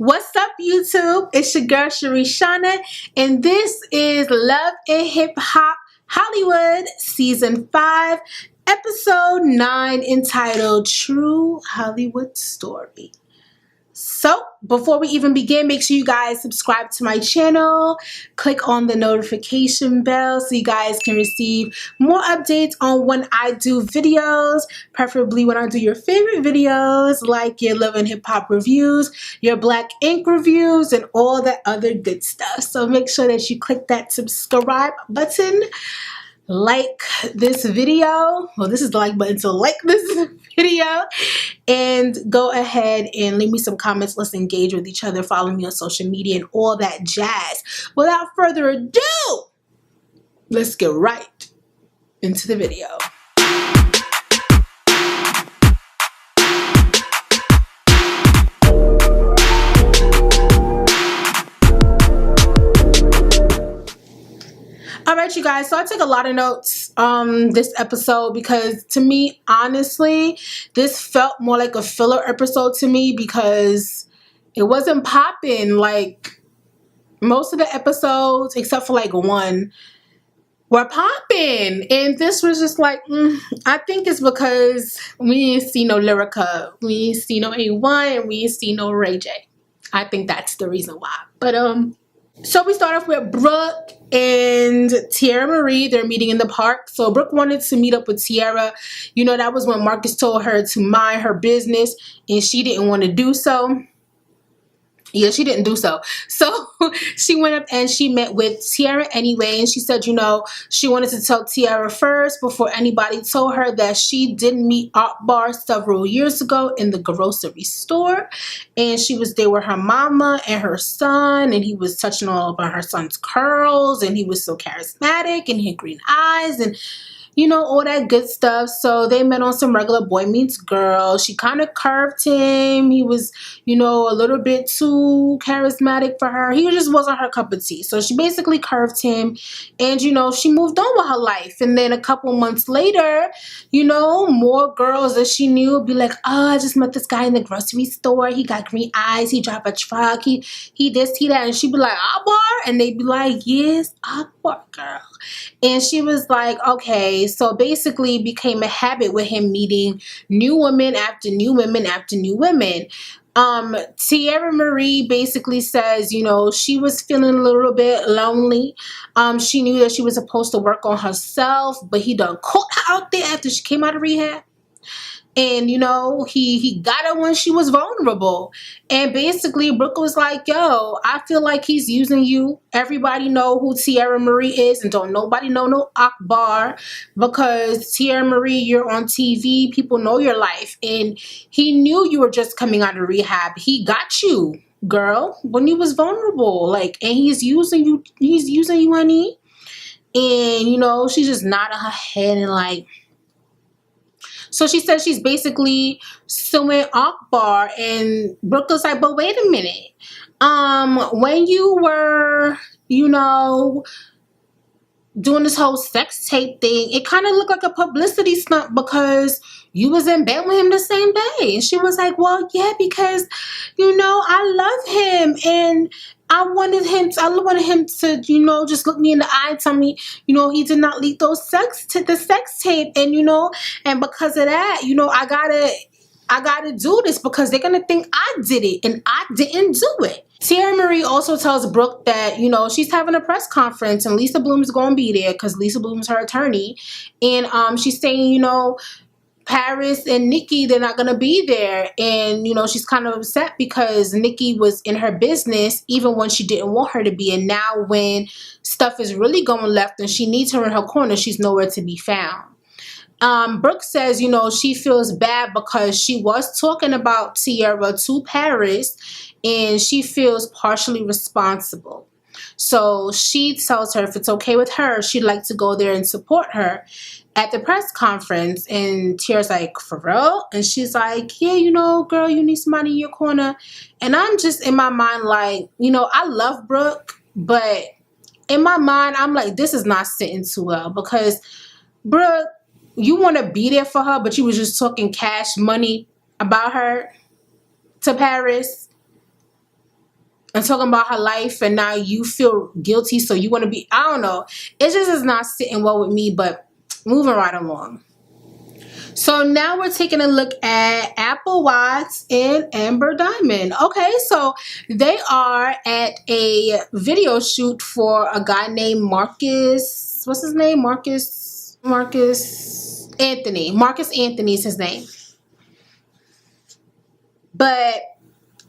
What's up, YouTube? It's your girl ChericeShana, and this is Love and Hip Hop Hollywood Season 5, Episode 9, entitled True Hollywood Story. So, before we even begin, make sure you guys subscribe to my channel, click on the notification bell so you guys can receive more updates on when I do videos, preferably when I do your favorite videos like your Love and Hip Hop reviews, your Black Ink reviews, and all that other good stuff. So make sure that you click that subscribe button. Like this video. Well, this is the like button, so like this video and go ahead and leave me some comments. Let's engage with each other. Follow me on social media and all that jazz. Without further ado, let's get right into the video. Alright, you guys, so I took a lot of notes this episode because to me, honestly, this felt more like a filler episode to me because it wasn't popping like most of the episodes, except for like one, were popping. And this was just like, I think it's because we didn't see no Lyrica, we didn't see no A1, and we didn't see no Ray J. I think that's the reason why. But so we start off with Brooke and Tiara Marie. They're meeting in the park. So Brooke wanted to meet up with Tiara. You know, that was when Marcus told her to mind her business and she didn't want to do so. Yeah, she didn't do so. So she went up and she met with Tiara anyway. And she said, you know, she wanted to tell Tiara first before anybody told her that she did meet Akbar several years ago in the grocery store. And she was there with her mama and her son. And he was touching all up on her son's curls. And he was so charismatic and he had green eyes and, you know, all that good stuff. So they met on some regular boy meets girl. She kind of curved him. He was, you know, a little bit too charismatic for her. He just wasn't her cup of tea. So she basically curved him and, you know, she moved on with her life. And then a couple months later, you know, more girls that she knew would be like, oh, I just met this guy in the grocery store. He got green eyes. He drive a truck. He this, he that. And she'd be like, Akbar? And they'd be like, yes, Akbar, girl. And she was like, okay. So basically it became a habit with him meeting new women after new women after new women. Tiara Marie basically says, you know, she was feeling a little bit lonely. She knew that she was supposed to work on herself, but he done caught her out there after she came out of rehab. And, you know, he got her when she was vulnerable. And basically, Brooke was like, yo, I feel like he's using you. Everybody know who Tiara Marie is and don't nobody know no Akbar because Tiara Marie, you're on TV. People know your life. And he knew you were just coming out of rehab. He got you, girl, when you was vulnerable. Like, and he's using you. He's using you, honey. And, you know, she just nodded her head and like, so she said she's basically suing Akbar, and Brooke was like, but wait a minute. When you were, you know, doing this whole sex tape thing, it kind of looked like a publicity stunt because you was in bed with him the same day. And she was like, well, yeah, because, you know, I love him and I wanted him to, you know, just look me in the eye and tell me, you know, he did not leak the sex tape. And, you know, and because of that, you know, I gotta do this because they're gonna think I did it and I didn't do it. Tiara Marie also tells Brooke that, you know, she's having a press conference and Lisa Bloom's gonna be there because Lisa Bloom's her attorney. And she's saying, you know, Paris and Nikki, they're not going to be there. And, you know, she's kind of upset because Nikki was in her business even when she didn't want her to be. And now when stuff is really going left and she needs her in her corner, she's nowhere to be found. Brooke says, you know, she feels bad because she was talking about Tiara to Paris and she feels partially responsible. So she tells her if it's okay with her, she'd like to go there and support her at the press conference. And Tiara's like, for real? And she's like, yeah, you know, girl, you need somebody in your corner. And I'm just in my mind like, you know, I love Brooke, but in my mind, I'm like, this is not sitting too well because Brooke, you want to be there for her, but you was just talking cash money about her to Paris. and talking about her life, and now you feel guilty, so you want to be, I don't know. It just is not sitting well with me, but moving right along. So now we're taking a look at Apple Watts and Amber Diamond. Okay, so they are at a video shoot for a guy named Marcus. What's his name? Marcus Anthony. Marcus Anthony is his name. But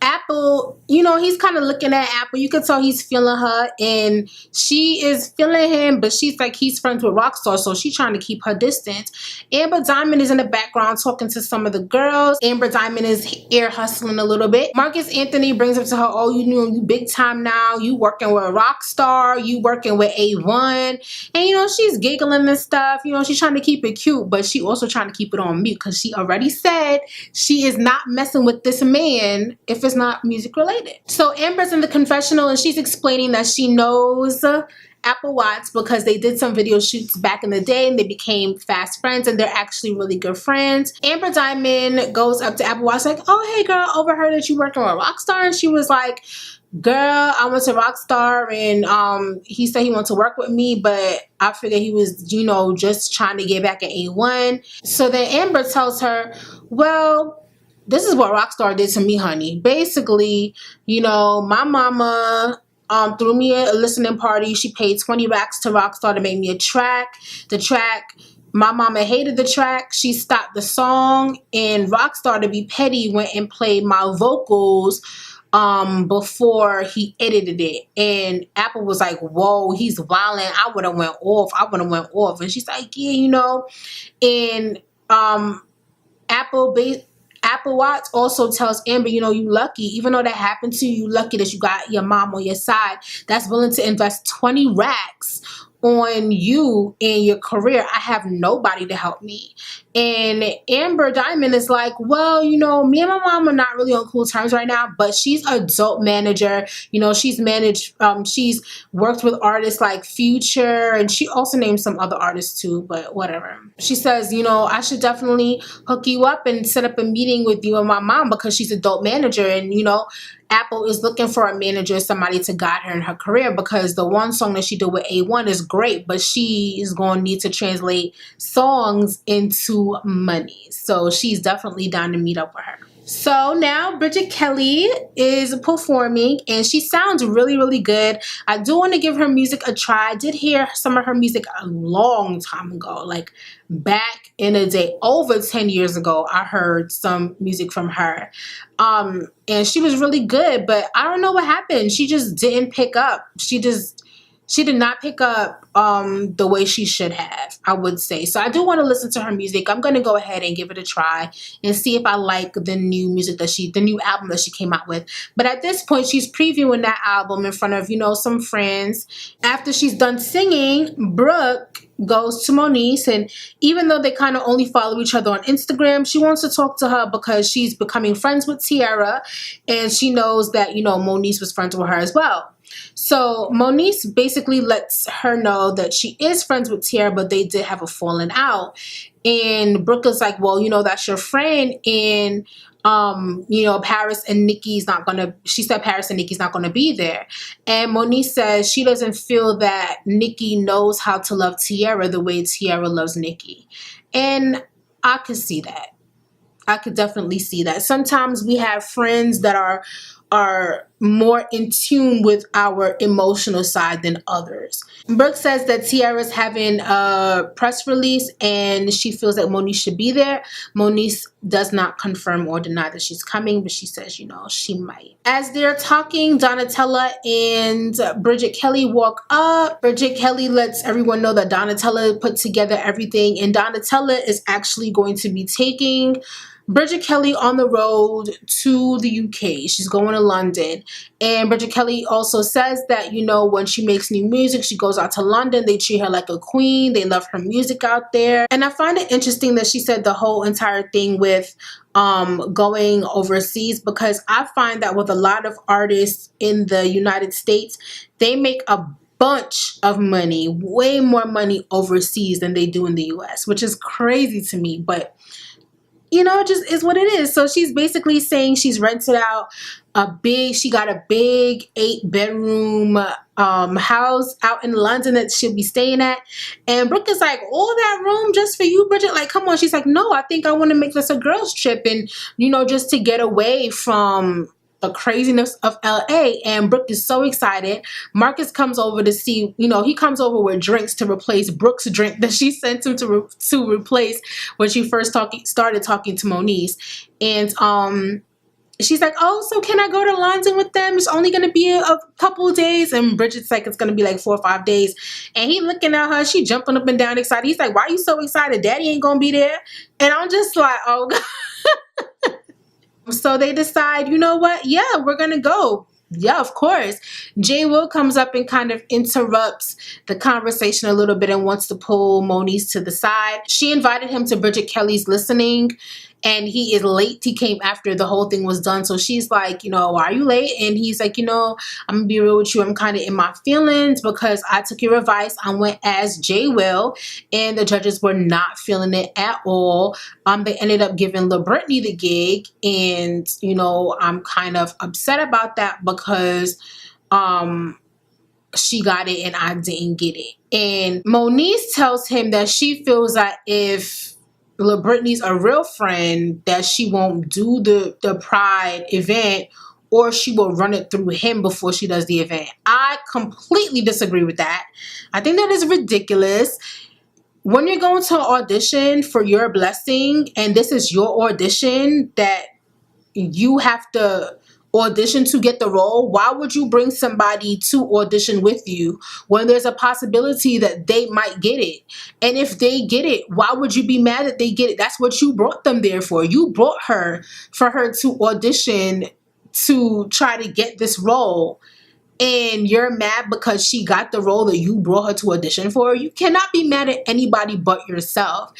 Apple, you know, he's kind of looking at Apple. You could tell he's feeling her, and she is feeling him, but she's like, he's friends with Rockstar, so she's trying to keep her distance. Amber Diamond is in the background talking to some of the girls. Amber Diamond is ear hustling a little bit. Marcus Anthony brings up to her, oh, you know, you big time now. You working with Rockstar. You working with A1. And, you know, she's giggling and stuff. You know, she's trying to keep it cute, but she also trying to keep it on mute because she already said she is not messing with this man if it's not music related. So Amber's in the confessional and she's explaining that she knows Apple Watts because they did some video shoots back in the day and they became fast friends and they're actually really good friends. Amber Diamond goes up to Apple Watts like, oh, hey girl, overheard that you working with Rockstar. And she was like, girl, I went to Rockstar and he said he wanted to work with me, but I figured he was, you know, just trying to get back at A1. So then Amber tells her, well, this is what Rockstar did to me, honey. Basically, you know, my mama threw me a listening party. She paid 20 racks to Rockstar to make me a track. The track, my mama hated the track. She stopped the song, and Rockstar, to be petty, went and played my vocals before he edited it. And Apple was like, whoa, he's wilding. I would have went off. And she's like, yeah, you know. And Apple Watts also tells Amber, you know, you lucky, even though that happened to you, you lucky that you got your mom on your side that's willing to invest 20 racks on you in your career. I have nobody to help me. And Amber Diamond is like, well, you know, me and my mom are not really on cool terms right now, but she's a dope manager. You know, she's managed, she's worked with artists like Future, and she also named some other artists too, but whatever. She says, you know, I should definitely hook you up and set up a meeting with you and my mom because she's a dope manager. And, you know, Apple is looking for a manager, somebody to guide her in her career, because the one song that she did with A1 is great, but she is going to need to translate songs into money. So she's definitely down to meet up with her. So now Bridget Kelly is performing and she sounds really, really good. I do want to give her music a try. I did hear some of her music a long time ago, like back in the day, over 10 years ago, I heard some music from her. And she was really good, but I don't know what happened. She just didn't pick up. She did not pick up the way she should have, I would say. So I do want to listen to her music. I'm going to go ahead and give it a try and see if I like the new music the new album that she came out with. But at this point, she's previewing that album in front of, you know, some friends. After she's done singing, Brooke goes to Moniece, and even though they kind of only follow each other on Instagram, she wants to talk to her because she's becoming friends with Tiara, and she knows that, you know, Moniece was friends with her as well. So Moniece basically lets her know that she is friends with Tiara, but they did have a falling out. And Brooke is like, well, you know, that's your friend, and you know, Paris and Nikki's not gonna, she said Paris and Nikki's not gonna be there. And Moniece says she doesn't feel that Nikki knows how to love Tiara the way Tiara loves Nikki. And I could see that. I could definitely see that. Sometimes we have friends that are more in tune with our emotional side than others. Brooke says that Tiara's having a press release and she feels that Moniece should be there. Moniece does not confirm or deny that she's coming, but she says, you know, she might. As they're talking, Donatella and Bridget Kelly walk up. Bridget Kelly lets everyone know that Donatella put together everything, and Donatella is actually going to be taking Bridget Kelly on the road to the UK. She's going to London. And Bridget Kelly also says that, you know, when she makes new music, she goes out to London. They treat her like a queen. They love her music out there. And I find it interesting that she said the whole entire thing with going overseas, because I find that with a lot of artists in the United States, they make a bunch of money, way more money overseas than they do in the US, which is crazy to me. But you know, it just is what it is. So she's basically saying she's rented out she got a big 8-bedroom house out in London that she'll be staying at. And Brooke is like, all that room just for you, Bridget? Like, come on. She's like, no, I think I want to make this a girls trip, and, you know, just to get away from the craziness of LA. And Brooke is so excited. Marcus comes over to see, you know, he comes over with drinks to replace Brooke's drink that she sent him to replace when she first started talking to Moniece. And she's like, oh, so can I go to London with them? It's only going to be a couple of days. And Bridget's like, it's going to be like 4 or 5 days. And he looking at her, she jumping up and down excited. He's like, why are you so excited? Daddy ain't going to be there. And I'm just like, oh God. So they decide, you know what? Yeah, we're going to go. Yeah, of course. Jay Will comes up and kind of interrupts the conversation a little bit and wants to pull Moniece to the side. She invited him to Bridget Kelly's listening, and he is late. He came after the whole thing was done. So she's like, you know, why are you late? And he's like, you know, I'm going to be real with you. I'm kind of in my feelings because I took your advice. I went as Jay Will, and the judges were not feeling it at all. They ended up giving La Brittany the gig, and, you know, I'm kind of upset about that because she got it and I didn't get it. And Moniece tells him that she feels that if La Brittany's a real friend, that she won't do the Pride event, or she will run it through him before she does the event. I completely disagree with that. I think that is ridiculous. When you're going to audition for your blessing, and this is your audition that you have to audition to get the role, why would you bring somebody to audition with you when there's a possibility that they might get it? And if they get it, why would you be mad that they get it? That's what you brought them there for. You brought her for her to audition to try to get this role, and you're mad because she got the role that you brought her to audition for. You cannot be mad at anybody but yourself.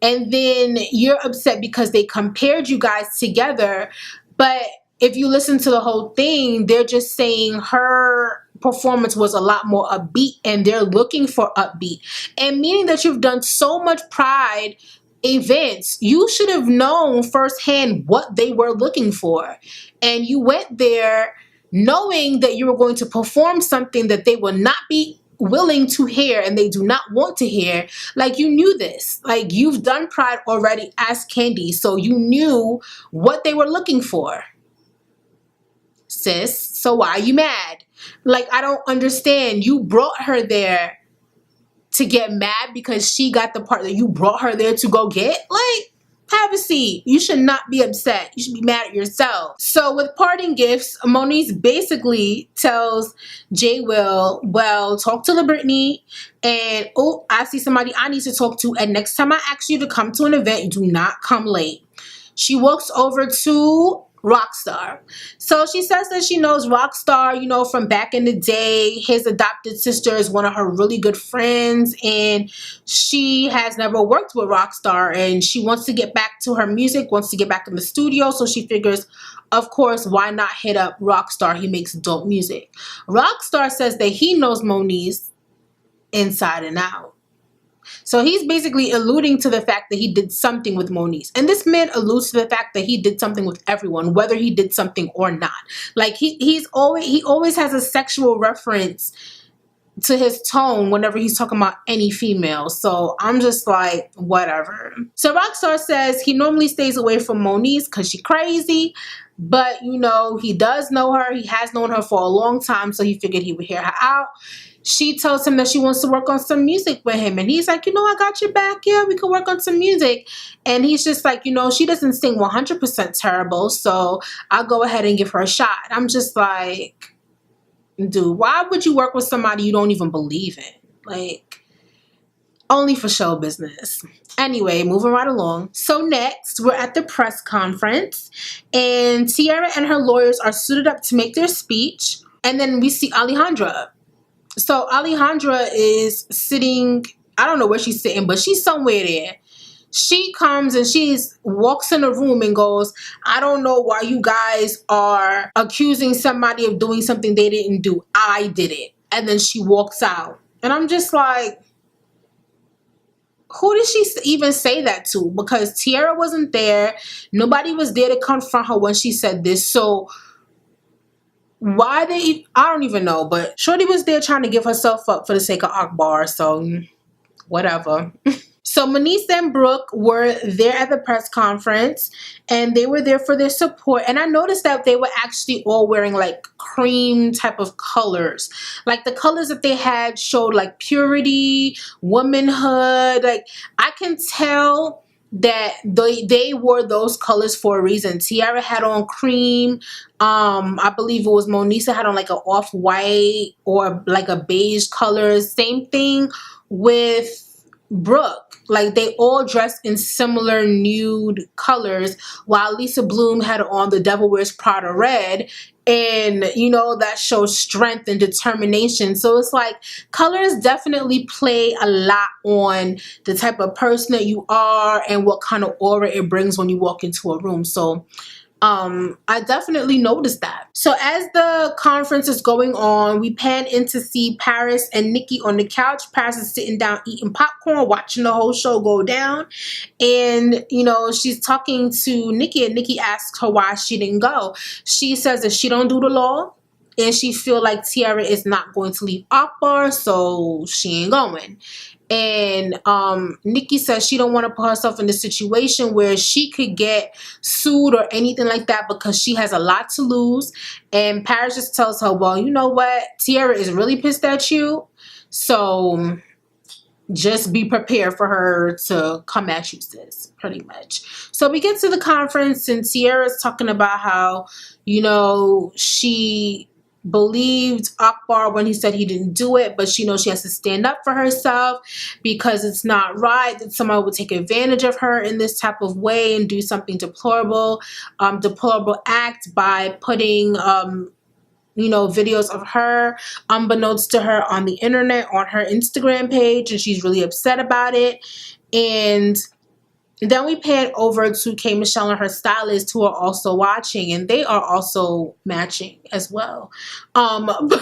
And then you're upset because they compared you guys together. But if you listen to the whole thing, they're just saying her performance was a lot more upbeat, and they're looking for upbeat. And meaning that you've done so much Pride events, you should have known firsthand what they were looking for. And you went there knowing that you were going to perform something that they will not be willing to hear and they do not want to hear. Like, you knew this. Like, you've done Pride already as Candy, so you knew what they were looking for, sis. So why are you mad? Like, I don't understand. You brought her there to get mad because she got the part that you brought her there to go get? Like, have a seat. You should not be upset. You should be mad at yourself. So with parting gifts, Moniece basically tells Jay Will, well, talk to La Brittany, and oh, I see somebody I need to talk to, and next time I ask you to come to an event, do not come late. She walks over to Rockstar. So she says that she knows Rockstar, you know, from back in the day. His adopted sister is one of her really good friends, and she has never worked with Rockstar, and she wants to get back to her music, wants to get back in the studio. So she figures, of course, why not hit up Rockstar? He makes dope music. Rockstar says that he knows Moniece inside and out. So he's basically alluding to the fact that he did something with Moniece. And this man alludes to the fact that he did something with everyone, whether he did something or not. Like, he always has a sexual reference to his tone whenever he's talking about any female. So I'm just like, whatever. So Rockstar says he normally stays away from Moniece because she's crazy. But, you know, he does know her. He has known her for a long time. So he figured he would hear her out. She tells him that she wants to work on some music with him. And he's like, you know, I got your back. Yeah, we can work on some music. And he's just like, you know, she doesn't sing 100% terrible, so I'll go ahead and give her a shot. I'm just like, dude, why would you work with somebody you don't even believe in? Like, only for show business. Anyway, moving right along. So next, we're at the press conference. And Tiara and her lawyers are suited up to make their speech. And then we see Alejandra. So Alejandra is sitting, I don't know where she's sitting, but she's somewhere there. She comes and walks in the room and goes, I don't know why you guys are accusing somebody of doing something they didn't do. I did it. And then she walks out. And I'm just like, who did she even say that to? Because Tiara wasn't there. Nobody was there to confront her when she said this. So why they, I don't even know. But Shorty was there trying to give herself up for the sake of Akbar. So whatever. So Moniece and Brooke were there at the press conference, and they were there for their support. And I noticed that they were actually all wearing like cream type of colors. Like the colors that they had showed like purity, womanhood. Like I can tell that they wore those colors for a reason. Tiara had on cream. I believe it was Moniece had on like an off-white or like a beige color. Same thing with Brooke. Like they all dressed in similar nude colors, while Lisa Bloom had on the Devil Wears Prada red, and you know that shows strength and determination. So it's like colors definitely play a lot on the type of person that you are and what kind of aura it brings when you walk into a room. So I definitely noticed that. So as the conference is going on, we pan in to see Paris and Nikki on the couch. Paris is sitting down eating popcorn, watching the whole show go down. And, you know, she's talking to Nikki, and Nikki asks her why she didn't go. She says that she don't do the law, and she feel like Tiara is not going to leave Akbar, so she ain't going. And Nikki says she don't want to put herself in a situation where she could get sued or anything like that because she has a lot to lose. And Paris just tells her, well, you know what? Tiara is really pissed at you. So just be prepared for her to come at you, sis, pretty much. So we get to the conference, and Tiara's talking about how, you know, she believed Akbar when he said he didn't do it, but she knows she has to stand up for herself because it's not right that someone would take advantage of her in this type of way and do something deplorable act by putting you know, videos of her unbeknownst to her on the internet on her Instagram page, and she's really upset about it. And then we pan over to K. Michelle and her stylist, who are also watching, and they are also matching as well. But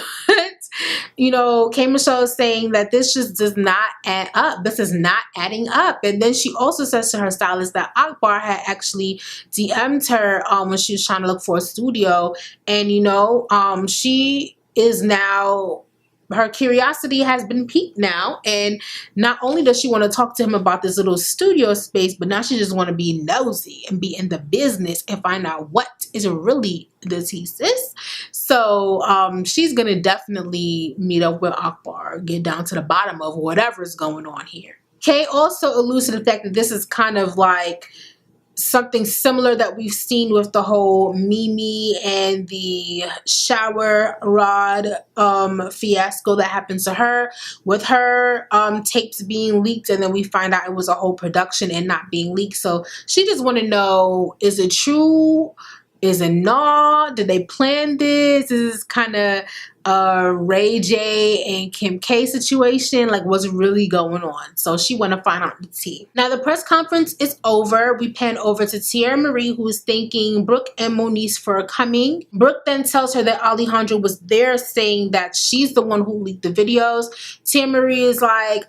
you know, K. Michelle is saying that this just does not add up. This is not adding up. And then she also says to her stylist that Akbar had actually DM'd her when she was trying to look for a studio, and you know, she is now, her curiosity has been piqued now, and not only does she want to talk to him about this little studio space, but now she just want to be nosy and be in the business and find out what is really the tea, sis. So she's gonna definitely meet up with Akbar, get down to the bottom of whatever's going on here. Kay also alludes to the fact that this is kind of like something similar that we've seen with the whole Mimi and the shower rod fiasco that happened to her, with her tapes being leaked, and then we find out it was a whole production and not being leaked. So she just want to know, is it true? Is it not? Did they plan this? Is this kind of Ray J and Kim K situation? Like, what's really going on? So she want to find out the tea. Now the press conference is over. We pan over to Tiara Marie, who is thanking Brooke and Moniece for coming. Brooke then tells her that Alejandra was there, saying that she's the one who leaked the videos. Tiara Marie is like,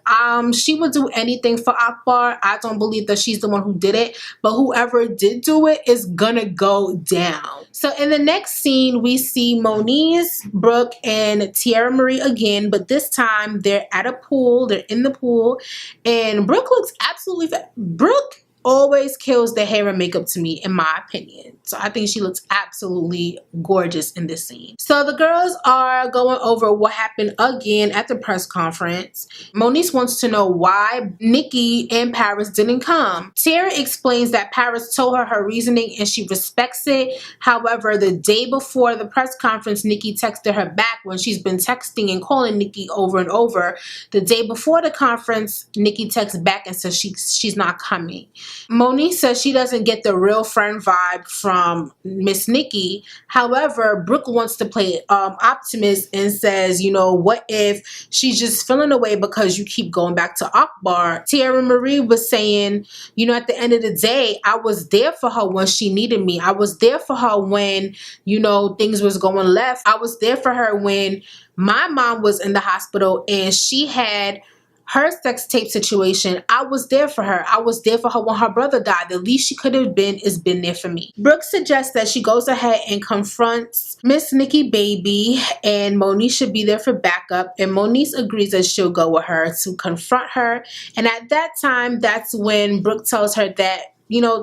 she would do anything for Akbar. I don't believe that she's the one who did it, but whoever did do it is gonna go down. So in the next scene, we see Moniece, Brooke, and Tiara Marie again, but this time they're at a pool. They're in the pool, and Brooke looks absolutely Brooke always kills the hair and makeup to me, in my opinion. So I think she looks absolutely gorgeous in this scene. So the girls are going over what happened again at the press conference. Moniece wants to know why Nikki and Paris didn't come. Tiara explains that Paris told her her reasoning and she respects it. However, the day before the press conference, Nikki texted her back when she's been texting and calling Nikki over and over. The day before the conference, Nikki texts back and says she's not coming. Moniece says she doesn't get the real friend vibe from Miss Nikki. However, Brooke wants to play optimist and says, you know, what if she's just feeling away because you keep going back to Akbar? Tiara Marie was saying, you know, at the end of the day, I was there for her when she needed me. I was there for her when, you know, things was going left. I was there for her when my mom was in the hospital and she had her sex tape situation, I was there for her. I was there for her when her brother died. The least she could have been is been there for me. Brooke suggests that she goes ahead and confronts Miss Nikki Baby, and Moniece should be there for backup. And Moniece agrees that she'll go with her to confront her. And at that time, that's when Brooke tells her that,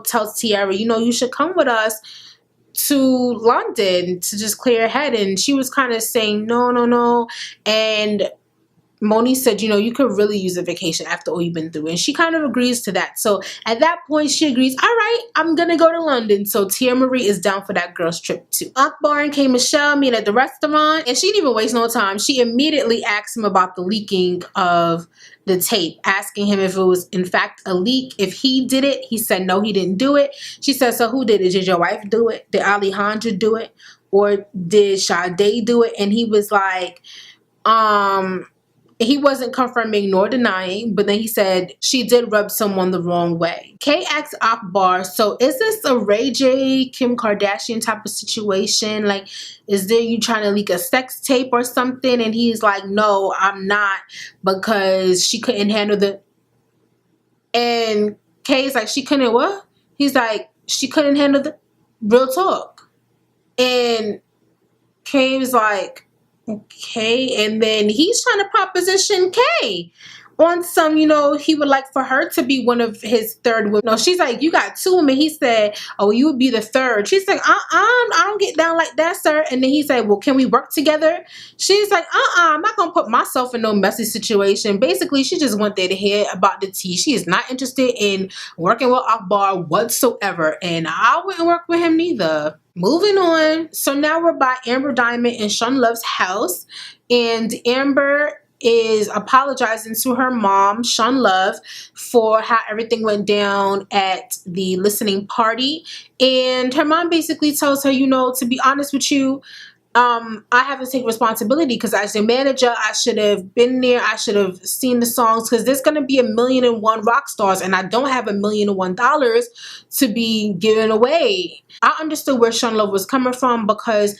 tells Tiara, you should come with us to London to just clear her head. And she was kind of saying no, no, no. And Moniece said, you could really use a vacation after all you've been through. And she kind of agrees to that. So at that point, she agrees, all right, I'm going to go to London. So Tia Marie is down for that girl's trip too. Akbar and K. Michelle meet at the restaurant. And she didn't even waste no time. She immediately asked him about the leaking of the tape, asking him if it was in fact a leak, if he did it. He said, no, he didn't do it. She said, so who did it? Did your wife do it? Did Alejandra do it? Or did Sade do it? And he was like, he wasn't confirming nor denying, but then he said she did rub someone the wrong way. Kay asked Akbar, so is this a Ray J, Kim Kardashian type of situation? Like, is there you trying to leak a sex tape or something? And he's like, no, I'm not, because she couldn't handle the... And Kay's like, she couldn't what? He's like, she couldn't handle the... Real talk. And Kay was like, okay, and then he's trying to proposition Kay on some, he would like for her to be one of his third women. No, she's like, you got two women. He said, oh, you would be the third. She's like, I don't get down like that, sir. And then he said, well, can we work together? She's like, I'm not gonna put myself in no messy situation. Basically, she just went there to hear about the tea. She is not interested in working with Akbar whatsoever, and I wouldn't work with him neither. Moving on. So now we're by Amber Diamond and Sean Love's house, and Amber is apologizing to her mom, Sean Love, for how everything went down at the listening party. And her mom basically tells her, to be honest with you, I have to take responsibility, because as the manager, I should have been there. I should have seen the songs, because there's going to be 1,000,001 rock stars, and I don't have $1,000,001 to be giving away. I understood where Sean Love was coming from, because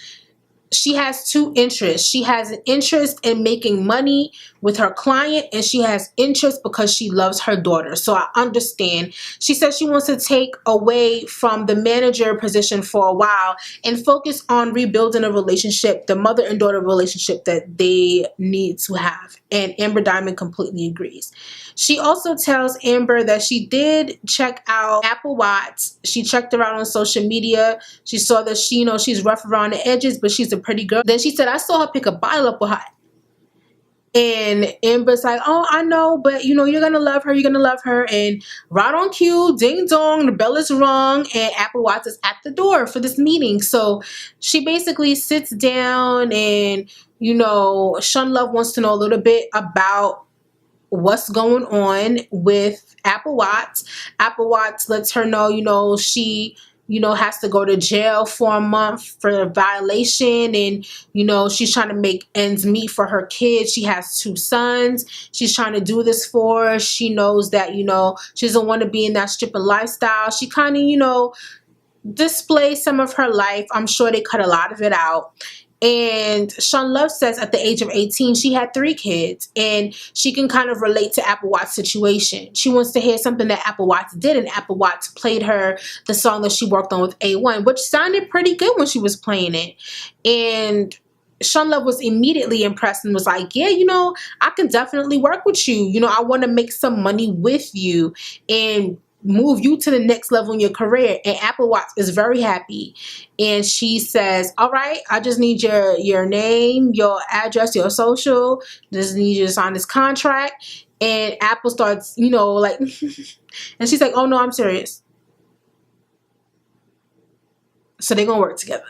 she has two interests. She has an interest in making money with her client, and she has interest because she loves her daughter. So I understand. She says she wants to take away from the manager position for a while and focus on rebuilding a relationship, the mother and daughter relationship that they need to have. And Amber Diamond completely agrees. She also tells Amber that she did check out Apple Watts. She checked her out on social media. She saw that she's rough around the edges, but she's a pretty girl. Then she said, I saw her pick a bottle up with her. And Amber's like, oh, I know, but you're going to love her. You're going to love her. And right on cue, ding dong, the bell is rung, and Apple Watts is at the door for this meeting. So she basically sits down, and, Sean Love wants to know a little bit about what's going on with Apple Watts. Apple Watts lets her know, she has to go to jail for a month for a violation, and, she's trying to make ends meet for her kids. She has 2 sons. She's trying to do this for her. She knows that, she doesn't want to be in that stripping lifestyle. She kind of, displays some of her life. I'm sure they cut a lot of it out. And Sean Love says at the age of 18, she had 3 kids, and she can kind of relate to Apple Watts' situation. She wants to hear something that Apple Watts did, and Apple Watts played her the song that she worked on with A1, which sounded pretty good when she was playing it. And Sean Love was immediately impressed and was like, yeah, I can definitely work with you. I want to make some money with you and move you to the next level in your career. And Apple Watts is very happy. And she says, all right, I just need your name, your address, your social. Just need you to sign this contract. And Apple starts, like, and she's like, oh no, I'm serious. So they're going to work together.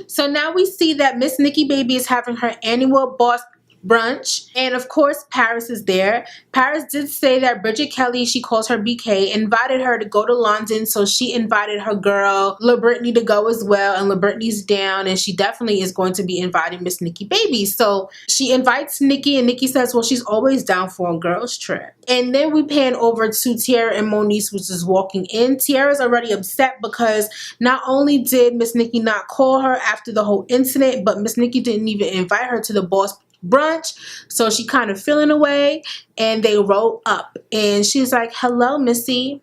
So now we see that Miss Nikki Baby is having her annual boss brunch, and of course Paris is there. Paris did say that Bridget Kelly, she calls her BK, invited her to go to London, so she invited her girl La Brittany to go as well, and La Brittany's down, and she definitely is going to be inviting Miss Nikki Baby. So she invites Nikki, and Nikki says, well, she's always down for a girls trip. And then we pan over to Tiara and Moniece, which is walking in. Tiara's already upset because not only did Miss Nikki not call her after the whole incident, but Miss Nikki didn't even invite her to the boss brunch. So she kind of feeling away, and they roll up, and she's like, hello, Missy.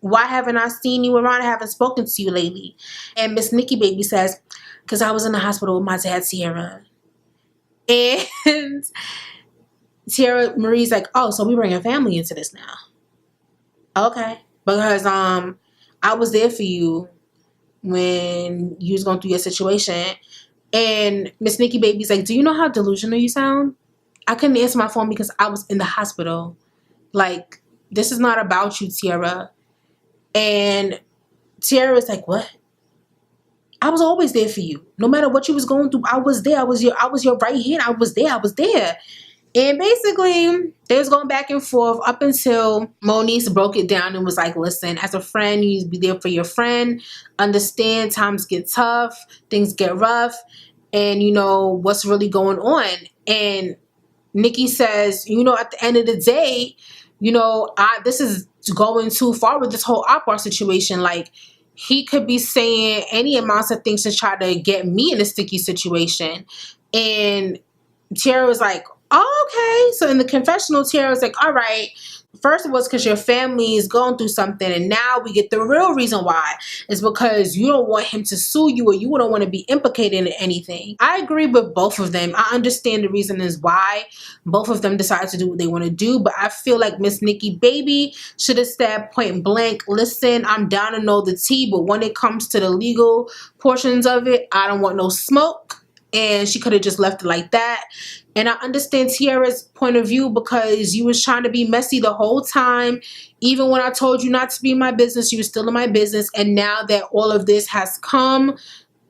Why haven't I seen you around? I haven't spoken to you lately. And Miss Nikki Baby says, because I was in the hospital with my dad, Sierra. And Tierra Marie's like, oh, so we bring a family into this now. Okay. Because I was there for you when you was going through your situation. And Miss Nikki Baby's like, do you know how delusional you sound? I couldn't answer my phone because I was in the hospital. Like, this is not about you, Tierra. And Tierra was like, what? I was always there for you. No matter what you was going through, I was there. I was your right hand. I was there. And basically, they was going back and forth up until Moniece broke it down and was like, listen, as a friend, you need to be there for your friend. Understand, times get tough, things get rough, and you know what's really going on. And Nikki says, you know, at the end of the day, you know, this is going too far with this whole Akbar situation. Like, he could be saying any amounts of things to try to get me in a sticky situation. And Tierra was like, oh, okay. So in the confessional, Tierra was like, all right, first it was because your family is going through something, and now we get the real reason why. It's because you don't want him to sue you, or you don't want to be implicated in anything. I agree with both of them. I understand the reason is why both of them decided to do what they want to do, but I feel like Miss Nikki Baby should have said point blank, listen, I'm down to know the tea, but when it comes to the legal portions of it, I don't want no smoke. And she could have just left it like that. And I understand Tierra's point of view because you was trying to be messy the whole time. Even when I told you not to be in my business, you were still in my business. And now that all of this has come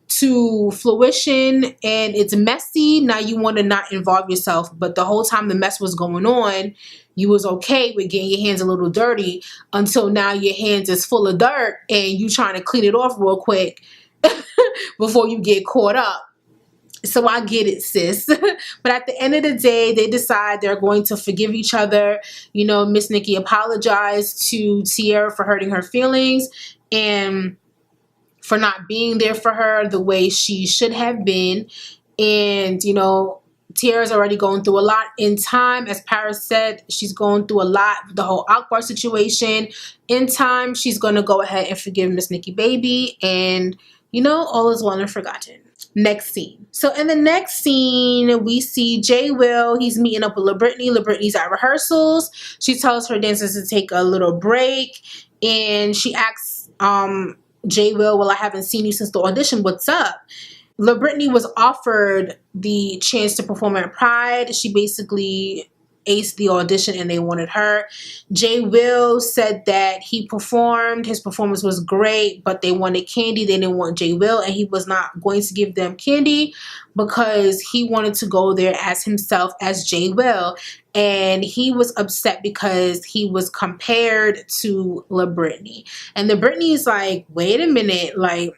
to fruition and it's messy, now you want to not involve yourself. But the whole time the mess was going on, you was okay with getting your hands a little dirty until now your hands is full of dirt and you trying to clean it off real quick before you get caught up. So I get it, sis. But at the end of the day, they decide they're going to forgive each other. You know, Miss Nikki apologized to Tierra for hurting her feelings and for not being there for her the way she should have been. And, you know, Tierra's already going through a lot in time. As Paris said, she's going through a lot, the whole Akbar situation. In time, she's going to go ahead and forgive Miss Nikki Baby. And, you know, all is well and forgotten. Next scene. So in the next scene, we see Jay Will. He's meeting up with LaBrittany. LaBrittany's at rehearsals. She tells her dancers to take a little break. And she asks Jay Will, well, I haven't seen you since the audition. What's up? LaBrittany was offered the chance to perform at Pride. She basically aced the audition and they wanted her. Jay Will said that he performed. His performance was great, but they wanted candy. They didn't want Jay Will, and he was not going to give them candy because he wanted to go there as himself, as Jay Will. And he was upset because he was compared to LaBrittany. And LaBrittany is like, wait a minute, like,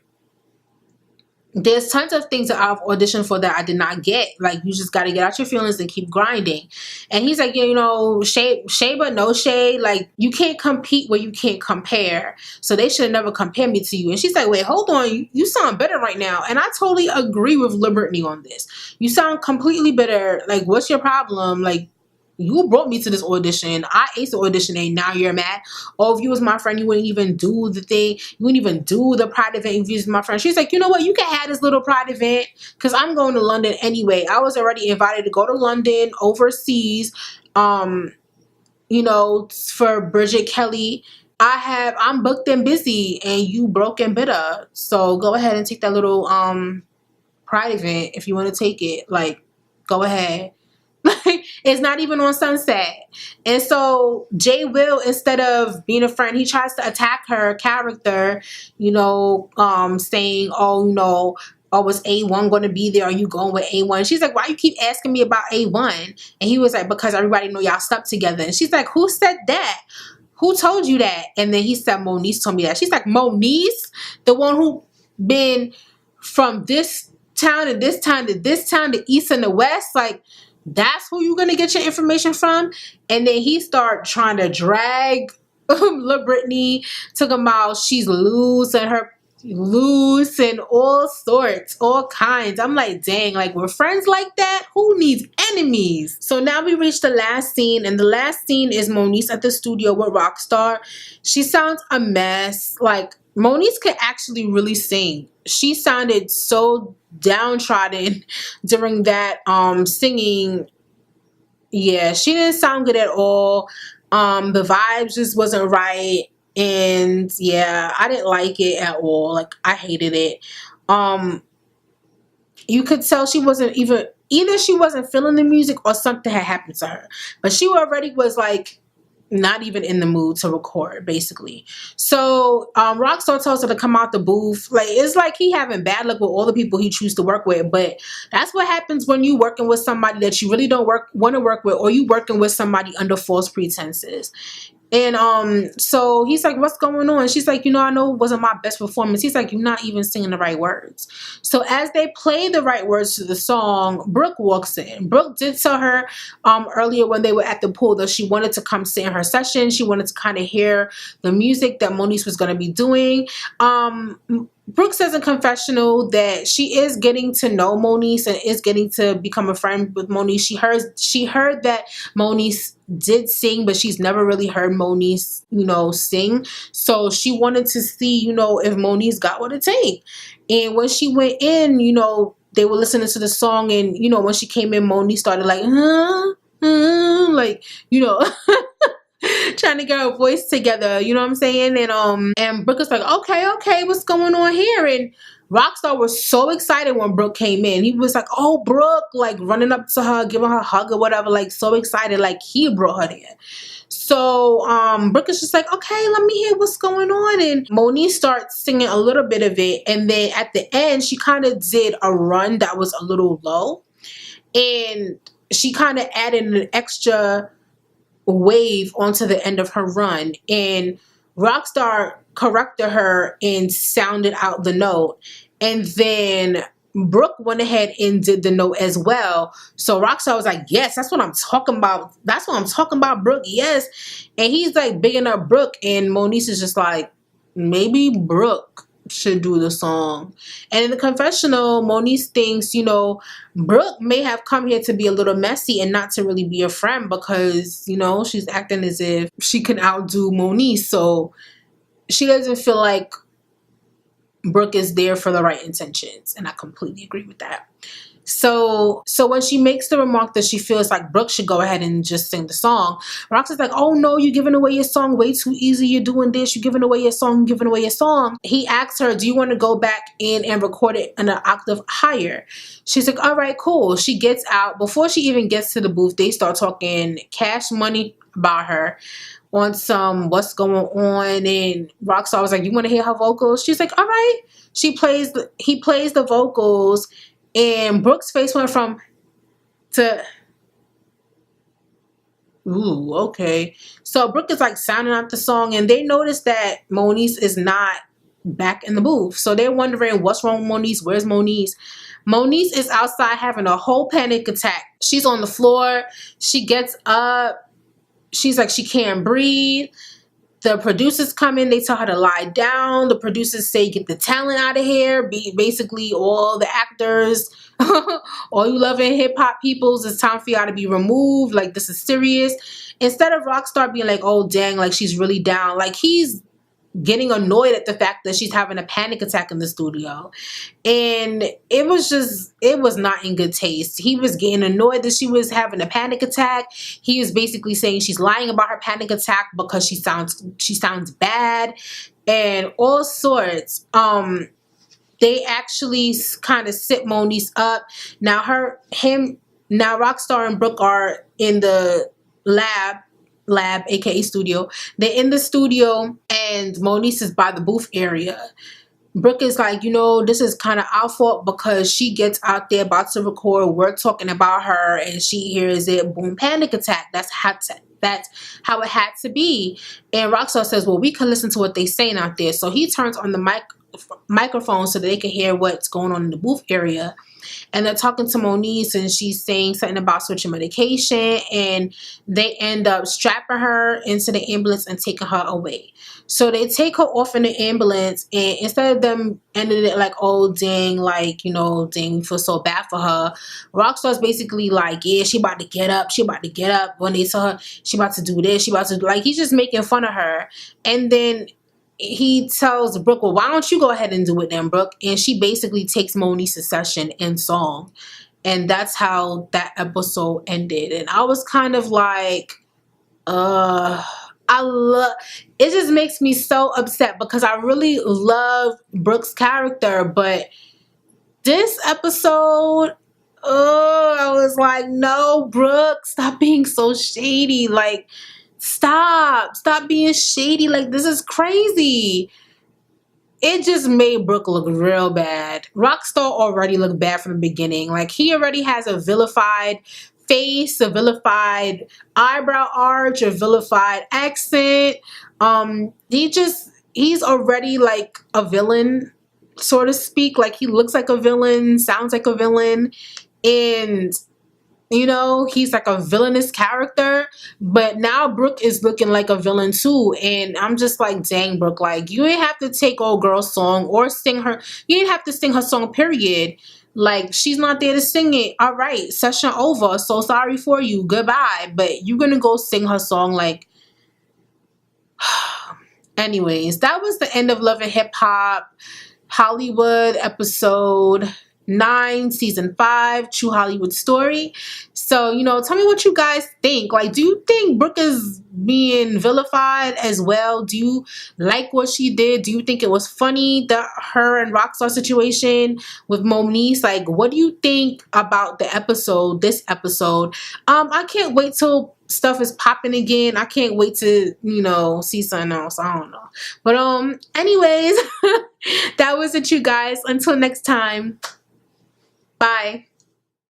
there's tons of things that I've auditioned for that I did not get. Like, you just got to get out your feelings and keep grinding. And he's like, you know, shade but no shade. Like, you can't compete where you can't compare. So they should have never compared me to you. And she's like, wait, hold on. You sound better right now. And I totally agree with LaBrittany on this. You sound completely better. Like, what's your problem? Like, you brought me to this audition. I aced the audition and now you're mad. Oh, if you was my friend, you wouldn't even do the thing. You wouldn't even do the Pride event if you was my friend. She's like, you know what? You can have this little Pride event because I'm going to London anyway. I was already invited to go to London overseas, you know, for Bridget Kelly. I'm booked and busy and you broke and bitter. So go ahead and take that little Pride event if you want to take it. Like, go ahead. It's not even on Sunset. And so Jay Will, instead of being a friend, he tries to attack her character, you know, saying, oh, you know, oh, was A1 going to be there? Are you going with A1? She's like, why you keep asking me about A1? And he was like, because everybody know y'all stuck together. And she's like, who said that? Who told you that? And then he said, Moniece told me that. She's like, Moniece? The one who been from this town to this town to this town, the east and the west? Like, that's who you're going to get your information from? And then he started trying to drag LaBrittany, talking about she's losing her loose and all sorts, all kinds. I'm like, dang, like we're friends like that? Who needs enemies? So now we reach the last scene, and the last scene is Moniece at the studio with Rockstar. She sounds a mess. Like, Moniece could actually really sing. She sounded so downtrodden during that singing. Yeah, she didn't sound good at all. The vibes just wasn't right. And yeah, I didn't like it at all. Like, I hated it. You could tell she wasn't even, either she wasn't feeling the music or something had happened to her. But she already was like not even in the mood to record, basically. So Rockstar tells her to come out the booth. Like, it's like he having bad luck with all the people he chooses to work with. But that's what happens when you working with somebody that you really don't want to work with, or you working with somebody under false pretenses. And so he's like, what's going on? She's like, I know it wasn't my best performance. He's like, you're not even singing the right words. So as they play the right words to the song, Brooke walks in. Brooke did tell her earlier when they were at the pool that she wanted to come sit in her session. She wanted to kind of hear the music that Moniece was going to be doing. Brooke says in confessional that she is getting to know Moniece and is getting to become a friend with Moniece. She heard that Moniece did sing, but she's never really heard Moniece, sing. So she wanted to see, if Moniece got what it takes. And when she went in, they were listening to the song, and when she came in, Moniece started like, like, trying to get her voice together, you know what I'm saying? And Brooke was like, okay, what's going on here? And Rockstar was so excited when Brooke came in. He was like, oh, Brooke, like running up to her, giving her a hug or whatever, like so excited, like he brought her there. So Brooke is just like, okay, let me hear what's going on. And Moniece starts singing a little bit of it. And then at the end, she kind of did a run that was a little low. And she kind of added an extra wave onto the end of her run, and Rockstar corrected her and sounded out the note, and then Brooke went ahead and did the note as well. So Rockstar was like, yes, that's what I'm talking about. That's what I'm talking about, Brooke. Yes. And he's like bigging up Brooke, and Moniece is just like, maybe Brooke should do the song. And in the confessional, Moniece thinks, Brooke may have come here to be a little messy and not to really be a friend, because, she's acting as if she can outdo Moniece. So she doesn't feel like Brooke is there for the right intentions. And I completely agree with that. So when she makes the remark that she feels like Brooke should go ahead and just sing the song, Roxy's like, oh no, you're giving away your song way too easy. You're doing this. You're giving away your song. You're giving away your song. He asks her, do you want to go back in and record it in an octave higher? She's like, all right, cool. She gets out. Before she even gets to the booth, they start talking cash money about her on some what's going on. And Rockstar was like, you want to hear her vocals? She's like, all right. He plays the vocals. And Brooke's face went from to, ooh, okay. So Brooke is like sounding out the song, and they notice that Moniece is not back in the booth. So they're wondering what's wrong with Moniece. Where's Moniece? Moniece is outside having a whole panic attack. She's on the floor. She gets up. She's like, she can't breathe. The producers come in, they tell her to lie down. The producers say, get the talent out of here. Basically, all the actors, all you loving hip-hop peoples, it's time for y'all to be removed. Like, this is serious. Instead of Rockstar being like, oh, dang, like, she's really down. Like, he's getting annoyed at the fact that she's having a panic attack in the studio. And it was not in good taste. He was getting annoyed that she was having a panic attack. He was basically saying she's lying about her panic attack because she sounds bad and all sorts. They actually kind of sit Moniece up. Now Rockstar and Brooke are in the lab, aka studio. They're in the studio, and Moniece is by the booth area. Brooke is like, this is kind of our fault, because she gets out there about to record. We're talking about her, and she hears it. Boom, panic attack. That's how it had to be. And Rockstar says, well, we can listen to what they're saying out there. So he turns on the microphone so that they can hear what's going on in the booth area. and they're talking to Moniece, and she's saying something about switching medication, and they end up strapping her into the ambulance and taking her away. So they take her off in the ambulance, and instead of them ending it like, oh dang, like, you know, dang, we feel so bad for her, Rockstar's basically like, yeah, she about to get up, when they tell her she about to do this, she about to, like, he's just making fun of her. And then he tells Brooke, well, why don't you go ahead and do it then, Brooke? And she basically takes Moniece's session in song. And that's how that episode ended. And I was kind of like, it just makes me so upset because I really love Brooke's character, but this episode, I was like, no, Brooke, stop being so shady. Like, stop being shady. Like, this is crazy. It just made Brooke look real bad. Rockstar already looked bad from the beginning. Like, he already has a vilified face, a vilified eyebrow arch, a vilified accent. He's already like a villain, so to speak. Like, he looks like a villain, sounds like a villain, and you know, he's like a villainous character, but now Brooke is looking like a villain too. And I'm just like, dang, Brooke, like, you ain't have to take old girl's song or sing her. You didn't have to sing her song, period. Like, she's not there to sing it. All right, session over. So sorry for you. Goodbye. But you're going to go sing her song. Like, anyways, that was the end of Love and Hip Hop Hollywood episode 9, season 5, True Hollywood Story. So, you know, tell me what you guys think. Like, do you think Brooke is being vilified as well? Do you like what she did? Do you think it was funny, the her and Rockstar situation with Moniece? Like, what do you think about the episode, this episode? I can't wait till stuff is popping again. I can't wait to, you know, see something else. I don't know. But anyways, that was it, you guys. Until next time. Bye.